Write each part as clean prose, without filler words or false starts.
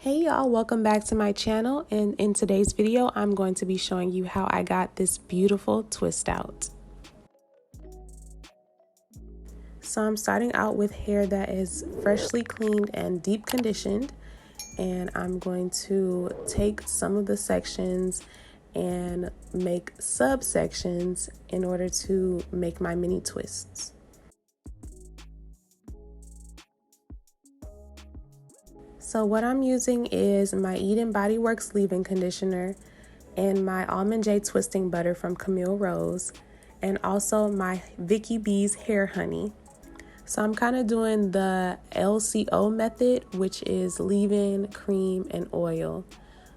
Hey y'all, welcome back to my channel, and in today's video I'm going to be showing you how I got this beautiful twist out. So I'm starting out with hair that is freshly cleaned and deep conditioned, and I'm going to take some of the sections and make subsections in order to make my mini twists. So what I'm using is my Eden Body Works leave-in conditioner and my Almond J twisting butter from Camille Rose, and also my Vicky B's hair honey. So I'm kind of doing the LCO method, which is leave-in, cream, and oil.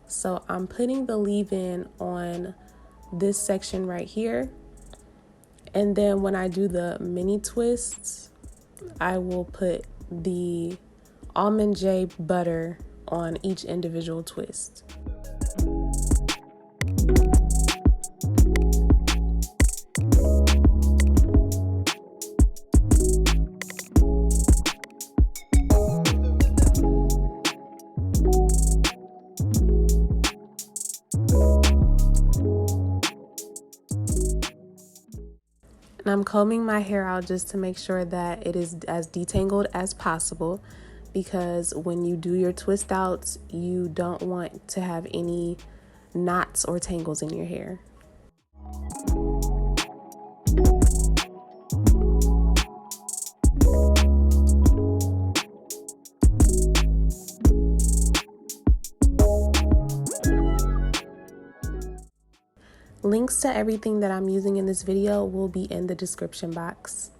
So I'm putting the leave-in on this section right here, and then when I do the mini twists, I will put the Almond J butter on each individual twist. And I'm combing my hair out just to make sure that it is as detangled as possible, because when you do your twist outs, you don't want to have any knots or tangles in your hair. Links to everything that I'm using in this video will be in the description box.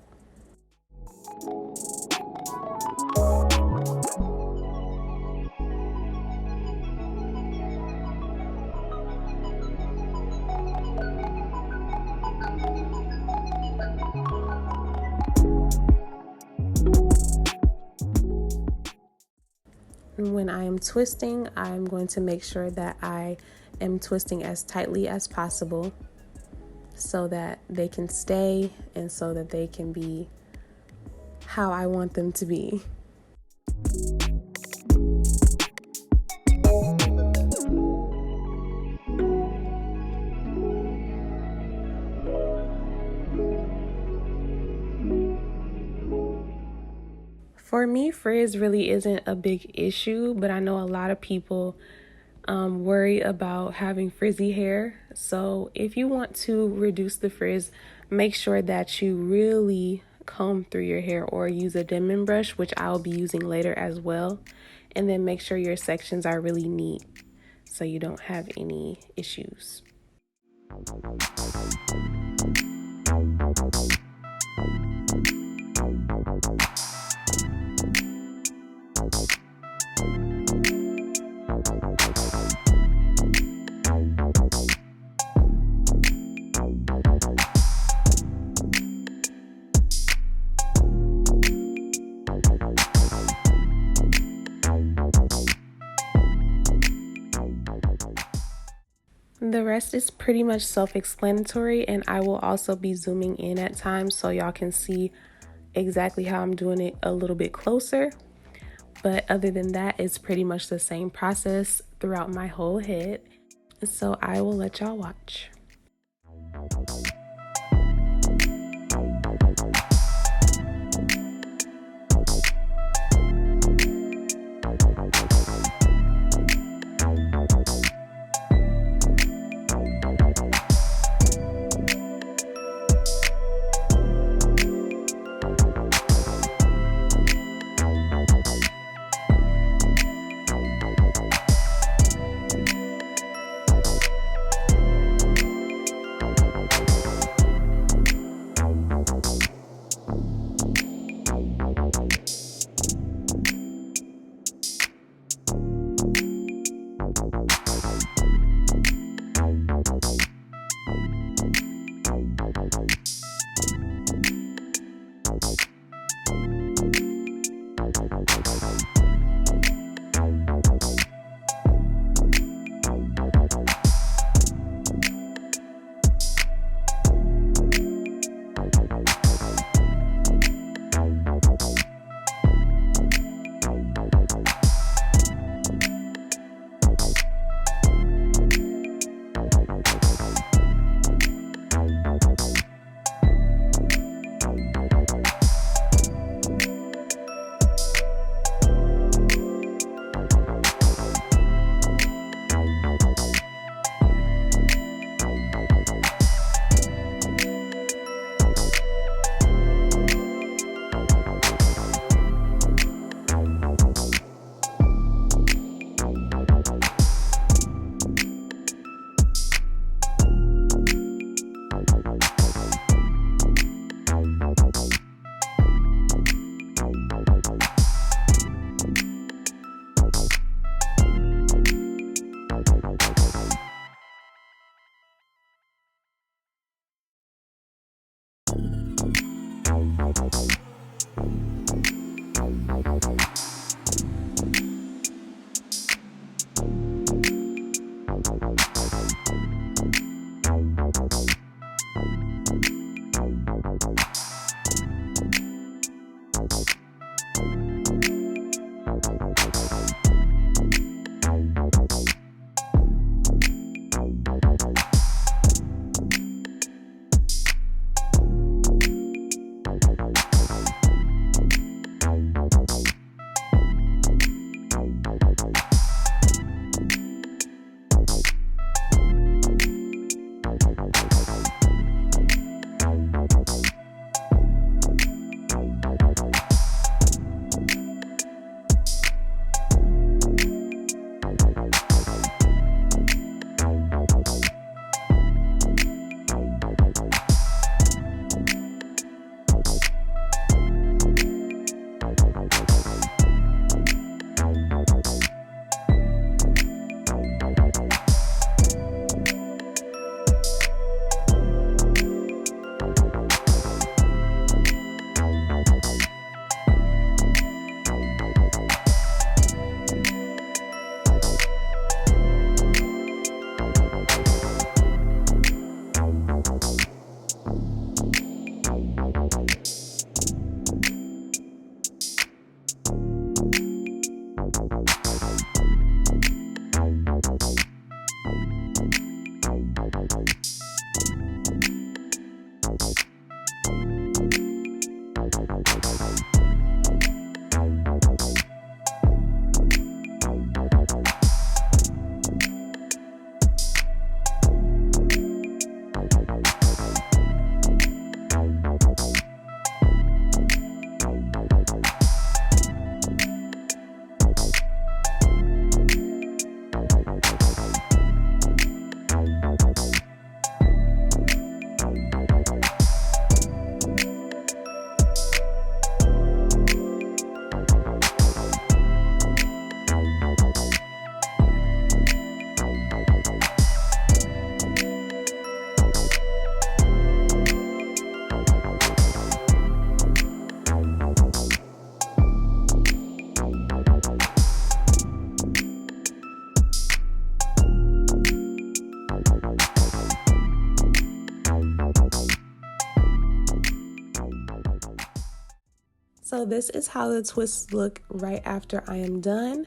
When I am twisting, I'm going to make sure that I am twisting as tightly as possible so that they can stay and so that they can be how I want them to be. For me, frizz really isn't a big issue, but I know a lot of people worry about having frizzy hair. So if you want to reduce the frizz, make sure that you really comb through your hair or use a Denman brush, which I'll be using later as well. And then make sure your sections are really neat so you don't have any issues. The rest is pretty much self-explanatory, and I will also be zooming in at times so y'all can see exactly how I'm doing it a little bit closer. But other than that, it's pretty much the same process throughout my whole head. So I will let y'all watch. So this is how the twists look right after I am done.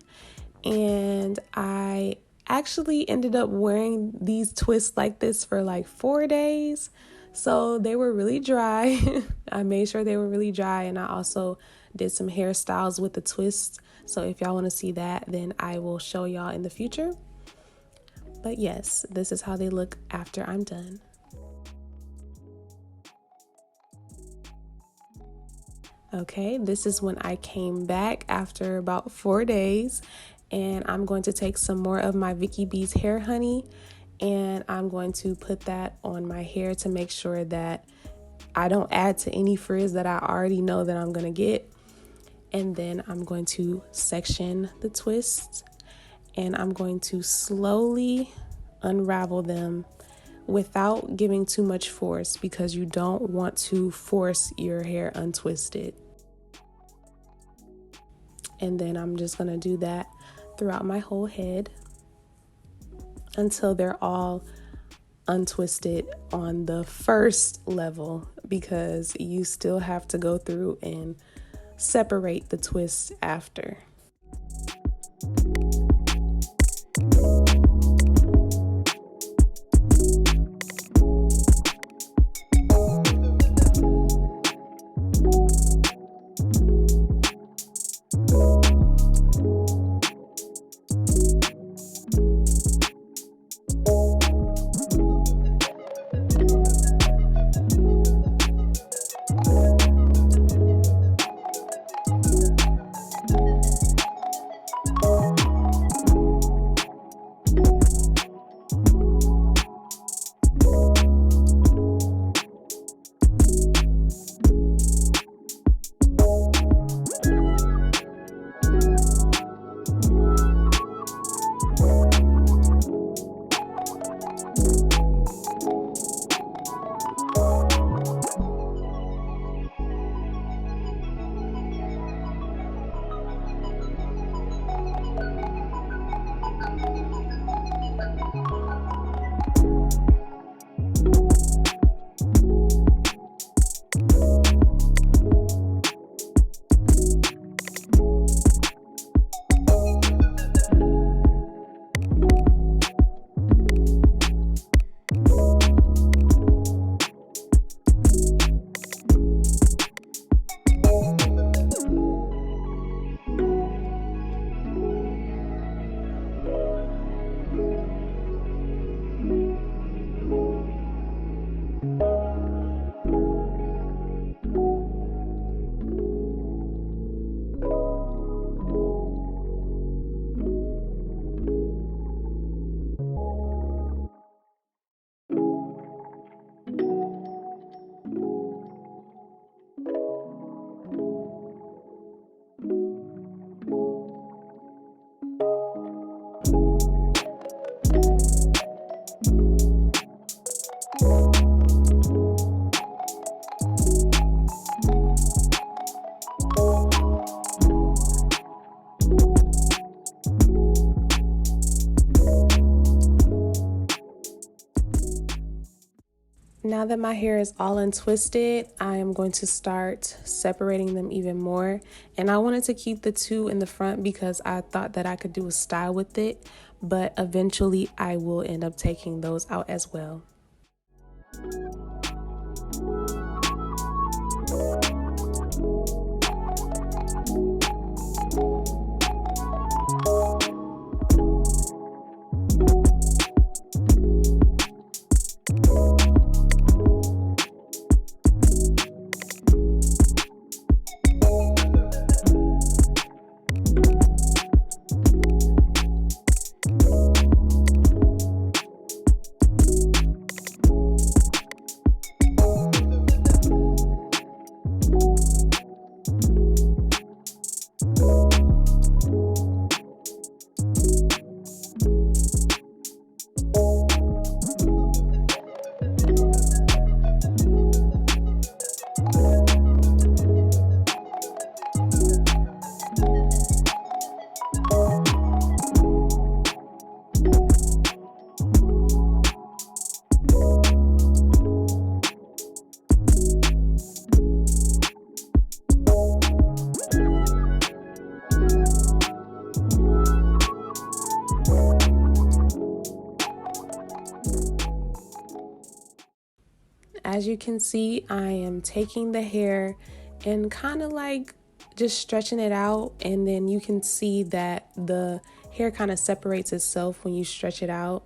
And I actually ended up wearing these twists like this for like 4 days. So they were really dry. I made sure they were really dry, and I also did some hairstyles with the twists. So if y'all want to see that, then I will show y'all in the future. But yes, this is how they look after I'm done. Okay, this is when I came back after about 4 days, and I'm going to take some more of my Vicky B's hair honey, and I'm going to put that on my hair to make sure that I don't add to any frizz that I already know that I'm going to get. And then I'm going to section the twists, and I'm going to slowly unravel them without giving too much force, because you don't want to force your hair untwisted. And then I'm just going to do that throughout my whole head until they're all untwisted on the first level, because you still have to go through and separate the twists after. Now that my hair is all untwisted, I am going to start separating them even more. And I wanted to keep the two in the front because I thought that I could do a style with it, but eventually I will end up taking those out as well. as you can see, I am taking the hair and kind of like just stretching it out, and then you can see that the hair kind of separates itself when you stretch it out.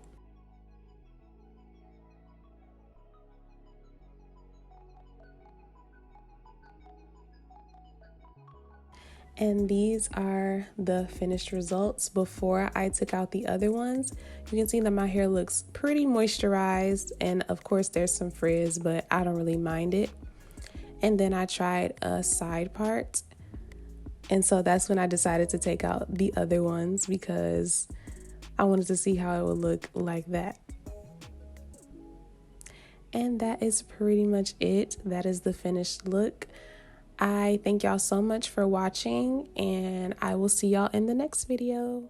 And these are the finished results before I took out the other ones. You can see that my hair looks pretty moisturized, and of course there's some frizz, but I don't really mind it. And then I tried a side part, and so that's when I decided to take out the other ones because I wanted to see how it would look like that. And that is pretty much it. That is the finished look. I thank y'all so much for watching, and I will see y'all in the next video.